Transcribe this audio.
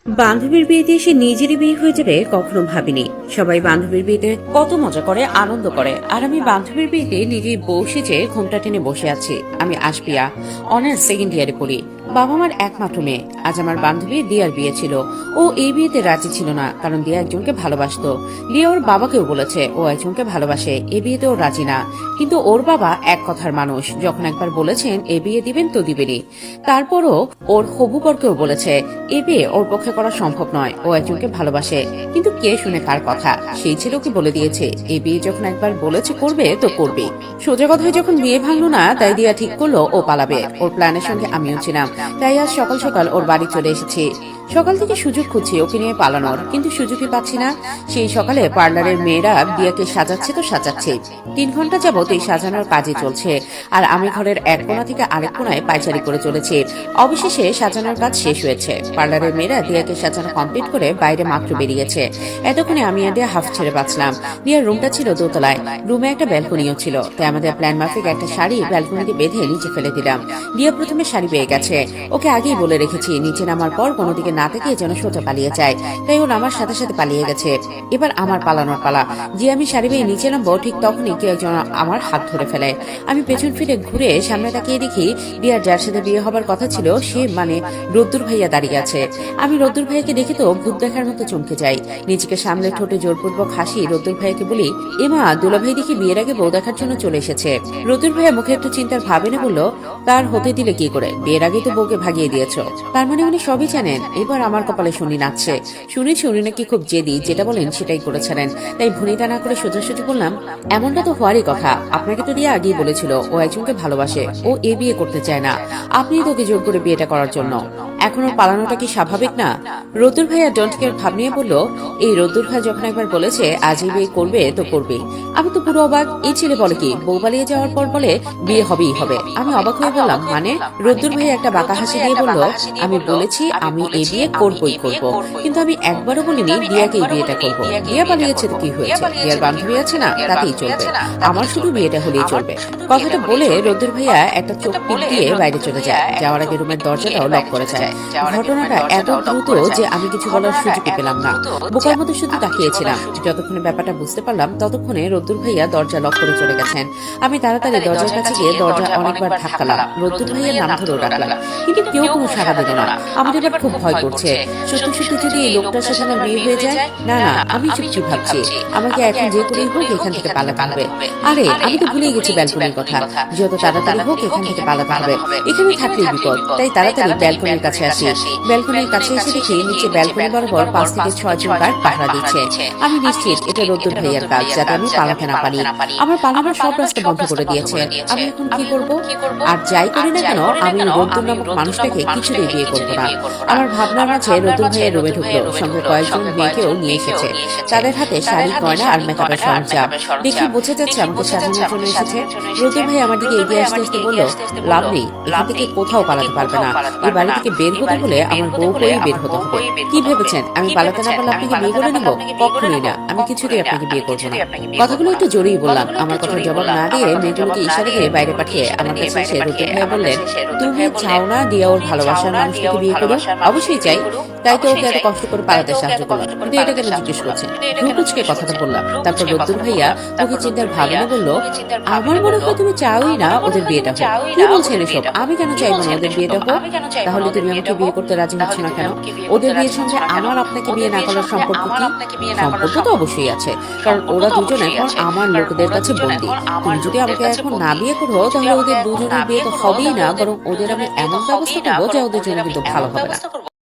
বান্ধবীর বিয়েতে এসে নিজেরই বিয়ে হয়ে যাবে কখনো ভাবিনি। সবাই বান্ধবীর বিয়েতে কত মজা করে, আনন্দ করে, আর আমি বান্ধবীর বিয়েতে নিজেই বউ সেজে ঘোমটা টেনে বসে আছি। আমি আশপিয়া, অনার্স সেকেন্ড ইয়ারে পড়ি। বাবা মার একমাত্র মেয়ে। আজ আমার বান্ধবী দিয়ার বিয়ে ছিল। ও এই বিয়েতে রাজি ছিল না, কারণ দিয়া একজনকে ভালোবাসতো। দিয়া ওর বাবাকেও বলেছে ও একজনকে ভালোবাসে, এ বিয়েতে ও রাজি না। কিন্তু ওর বাবা এক কথার মানুষ, যখন একবার বলেছেন এ বিয়ে দিবেন তো দিবেনই। তারপরও ওর হবু বরকেও বলেছে এ বিয়ে ওর পক্ষে করা সম্ভব নয়, ও একজনকে ভালোবাসে। কিন্তু কে শুনে কার কথা? সেই ছেলেকে বলে দিয়েছে এ বিয়ে যখন একবার বলেছে করবে তো করবে। সোজা কথায় যখন বিয়ে ভাঙলো না, তাই দিয়া ঠিক করলো ও পালাবে। ওর প্ল্যানের সঙ্গে আমিও ছিলাম, তাই আজ সকাল সকাল ওর বাড়ি চলে এসেছি। সকাল থেকে সুযোগ খুঁজছি ওকে নিয়ে পালানোর, কিন্তু সুযোগই পাচ্ছি না। সেই সকালে পার্লারের মেয়েরা দিয়াকে সাজাচ্ছে তো সাজাচ্ছে। 3 ঘন্টা যাবত এই সাজানোর কাজে চলছে, আর আমি ঘরের এক কোণা থেকে আরেক কোণায় পায়চারি করে চলেছি। অবশেষে সাজানোর কাজ শেষ হয়েছে। পার্লারের মেয়েরা দিয়াকে সাজানো কমপ্লিট করে বাইরে মাত্র বেরিয়েছে। এতক্ষণে আমি আর দিয়া হাফ ছেড়ে বাঁচলাম। দিয়ার রুমটা ছিল দোতলায়, রুমে একটা ব্যালকনিও ছিল, তাই আমাদের প্ল্যান মাফিক একটা শাড়ি ব্যালকনিতে বেঁধে নিচে ফেলে দিলাম। দিয়া প্রথমে শাড়ি পেয়ে গেছে। ওকে আগেই বলে রেখেছি নিচে নামার পর কোনো দিকে না তাকিয়ে যেন সোজা পালিয়ে যায়, তাই ও নামার সাথে সাথে পালিয়ে গেছে। এবার আমার পালানোর পালা। যে আমি শাড়ি পেয়ে নিচে নামবো, ঠিক তখনই কেউ একজন আমার হাত ধরে ফেলে। আমি পেছন ফিরে ঘুরে সামনে তাকিয়ে দেখি দিয়ার যার সাথে বিয়ে হবার কথা ছিল সে মানে রোদ্দুর ভাইয়া দাঁড়িয়ে আছে। আমি রোদ্দুর ভাইয়াকে দেখে তো ভূত দেখার মতো চমকে যাই। নিজেকে সামনে ঠোঁটে জোরপূর্বক হাসি রোদ্দুর ভাইয়াকে বলি, এমা দুলাভাই দেখি বিয়ের আগে বউ দেখার জন্য চলে এসেছে। রোদ্দুর ভাইয়া মুখে একটু চিন্তার ভাব এনে বলল, তার হতে দিলে কি করে? বিয়ের আগে তো বউকে ভাগিয়ে দিয়েছ। তার মানে উনি সবই জানেন। এবার আমার কপালে শুনি নাচছে। শুনেছি উনি নাকি খুব জেদি, যেটা বলেন সেটাই করেছিলেন। তাই ভনিতা না করে সোজাসুজি বললাম, এমনটা তো হওয়ারই কথা। আপনাকে তো দিয়ে আগেই বলেছিল ও একজনকে ভালোবাসে, ও এ বিয়ে করতে চায় না। আপনি তোকে জোর করে বিয়েটা করার জন্য। এখনো পালানোটা কি স্বাভাবিক না? রোদ্দুর ভাইয়া ডন্ট কেয়ার ভাব নিয়ে বলল, এই রোদ্দুর ভাই যখন একবার বলেছে আজই বিয়ে করবে তো করবে। আমি তো পুরো অবাক। এই ছেলে বলে কি, বউ পালিয়ে যাওয়ার পর বলে বিয়ে হবেই হবে। আমি অবাক হয়ে বললাম, মানে? রোদ্দুর ভাই একটা বাঁকা হাসি দিয়ে বলল, আমি বলেছি আমি এই বিয়ে করবই করব, কিন্তু আমি একবারও বলিনি দিয়াকে এই বিয়েটা করব। দিয়া পালিয়েছে তো কি হয়েছে? দিয়ার বান্ধবী আছে না, তাতেই চলবে। আমার শুধু বিয়েটা হলেই চলবে। কথাটা বলে রোদ্দুর ভাইয়া একটা চোখ টিপ দিয়ে বাইরে চলে যায়। যাওয়ার আগে রুমের দরজাটাও লক করে যায়। ঘটনাটা এত দ্রুত যে আমি কিছু বলার সুযোগই পেলাম না। বোকার মতো শুধু তাকিয়েছিলাম। যতক্ষণে ব্যাপারটা বুঝতে পারলাম ততক্ষণে রোদ্দুর ভাইয়া দরজা লক করে চলে গেছেন। আমি তাড়াতাড়ি দরজার কাছে গিয়ে দরজা অনেকবার ধাক্কালাম, রোদ্দুর ভাইয়ের নাম ধরেও ডাকলাম, কিন্তু কেউ কোনো সাড়া দিল না। আমার এবার খুব ভয় করছে। সত্যি সত্যি যদি এই লোকটার সাথে আমার বিয়ে হয়ে যায়? না না, আমি চুপচি ভাবছি আমাকে এখন যে করেই হোক এখান থেকে পালাতে হবে। আরে আমি তো ভুলেই গেছি ব্যালকনির কথা। যত তাড়াতাড়ি হোক এখান থেকে পালাতে হবে, এখানে থাকলেই বিপদ। তাই তাড়াতাড়ি ব্যালকনির কাছে আসি। ব্যালকনির কাছে এসে দেখি নিচে ব্যালকনি বরাবর 5 থেকে 6 জন গার্ড পাহারা দিচ্ছে। আমি নিশ্চিত এটা রোদ্দুর ভাইয়ার কাজ, যাতে আমি পালাতে না পারি। আমার পালানোর সব রাস্তা বন্ধ করে দিয়েছে। আমি এখন কি করব? আর যাই করি না কেন, আমি রোদ্দুর নামক মানুষটাকে কিছুতেই বিয়ে করব না। আমার ভাবনার মাঝে রোদ্দুর ভাইয়ের রুমে ঢুকলো, সঙ্গে কয়েকজন মেয়েকেও নিয়ে এসেছে। তাদের হাতে শাড়ি, গয়না আর মেকআপের সরঞ্জাম। দেখে বোঝা যাচ্ছে আমাকে সাজানোর জন্য এসেছে। রোদ্দুর ভাই আমার দিকে এগিয়ে আসতে আসতে বলল, লাভ নেই, এখান থেকে কোথাও পালাতে পারবে না। এই বাড়ি থেকে বের হতে হলে আমার বউ হয়েই বের হতে হবে। কি ভেবেছেন আমি পালাতে না পারলে আপনাকে বিয়ে করে নেব? কখনোই না, আমি কিছুতেই আপনাকে বিয়ে করবো না। কথাগুলো একটু জোরেই বললাম। আমার কথার জবাব না দিয়ে মেয়েগুলোকে ইশারা দিয়ে বাইরে পাঠিয়ে আমার কাছে এসে রোদ্দুর ভাইয়া বললেন, তুমি চাও না দিয়া ওর ভালোবাসার মানুষটাকে বিয়ে করো? অবশ্যই চাই, তাই তো ওকে এত কষ্ট করে পালাতে সাহায্য করলাম। কিন্তু এটা কেন জিজ্ঞেস করছেন? ভ্রুকুচকে কথাটা বললাম। তারপর রোদ্দুর ভাইয়া ওকে চিন্তার ভাবনা বলল, আমার মনে হয় তুমি চাওই না ওদের বিয়েটা হোক। কি বলছেন এসব? আমি কেন চাইবো না ওদের বিয়েটা হোক? তাহলে তুমি আমাকে বিয়ে করতে রাজি হচ্ছ না কেন? ওদের বিয়ের সঙ্গে আমার আপনাকে বিয়ে না করার সম্পর্ক কি? সম্পর্ক তো অবশ্যই আছে, কারণ ওরা দুজন এখন আমার লোকদের কাছে বন্দী। তুমি যদি আমাকে এখন না বিয়ে করো, তাহলে ওদের দুজনের বিয়ে তো হবেই না, বরং ওদের আমি এমন ব্যবস্থা করবো যা ওদের জন্য কিন্তু ভালো হবে না।